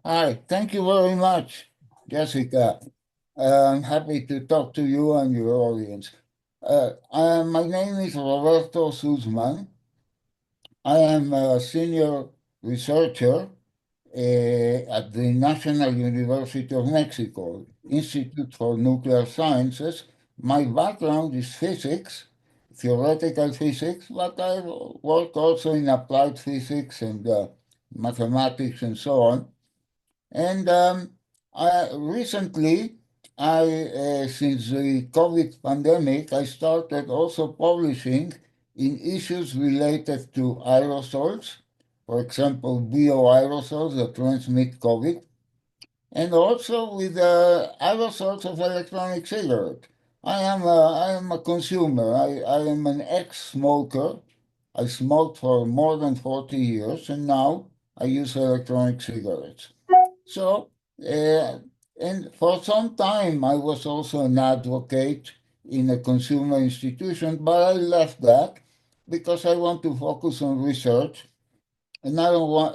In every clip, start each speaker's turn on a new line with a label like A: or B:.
A: Hi, thank you very much, Jessica. I'm happy to talk to you and your audience. My name is Roberto Sussman. I am a senior researcher at the National University of Mexico, Institute for Nuclear Sciences. My background is physics, theoretical physics, but I work also in applied physics and mathematics and so on. And recently, since the COVID pandemic, I started also publishing in issues related to aerosols, for example, bioaerosols that transmit COVID, and also with aerosols of electronic cigarette. I am a consumer. I am an ex-smoker. I smoked for more than 40 years, and now I use electronic cigarettes. So, uh, and for some time, I was also an advocate in a consumer institution, but I left that because I want to focus on research. And I don't want,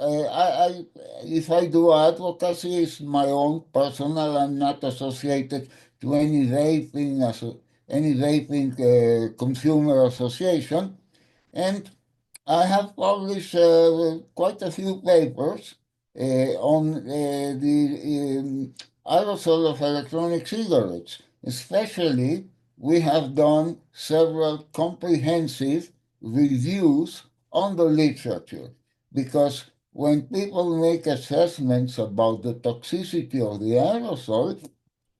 A: if I do advocacy, it's my own personal. I'm not associated to any vaping consumer association. And I have published quite a few papers on the aerosol of electronic cigarettes. Especially, we have done several comprehensive reviews on the literature because when people make assessments about the toxicity of the aerosol,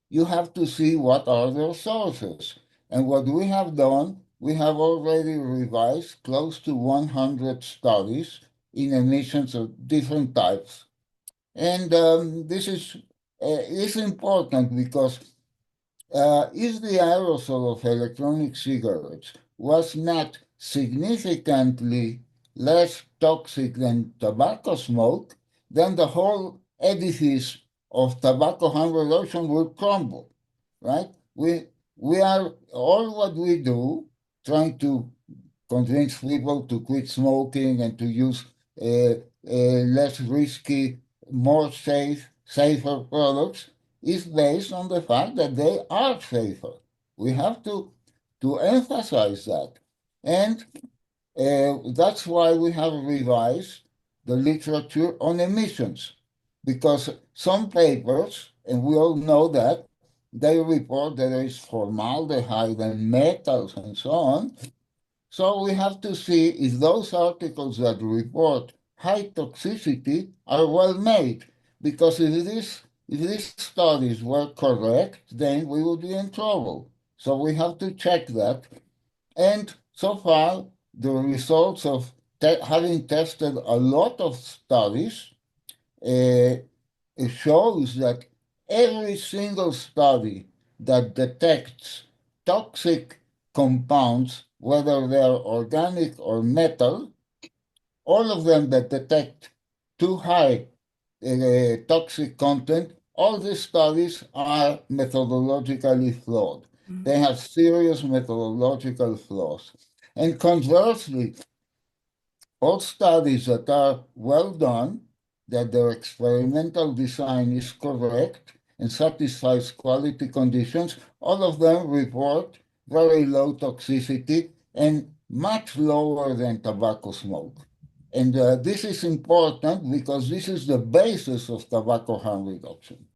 A: you have to see what are their sources. And what we have done, we have already revised close to 100 studies in emissions of different types. And this is important because if the aerosol of electronic cigarettes was not significantly less toxic than tobacco smoke, then the whole edifice of tobacco harm reduction will crumble, right? We are all what we do, trying to convince people to quit smoking and to use less risky, more safer products is based on the fact that they are safer. We have to emphasize that. And that's why we have revised the literature on emissions, because some papers, and we all know that, they report that there is formaldehyde and metals and so on. So we have to see if those articles that report high toxicity are well made, because if these studies were correct, then we would be in trouble. So we have to check that. And so far, the results of having tested a lot of studies uh, it shows that every single study that detects toxic compounds, whether they're organic or metal, all of them that detect too high toxic content, all these studies are methodologically flawed. They have serious methodological flaws. And conversely, all studies that are well done, that their experimental design is correct and satisfies quality conditions, all of them report very low toxicity and much lower than tobacco smoke. And this is important because this is the basis of tobacco harm reduction.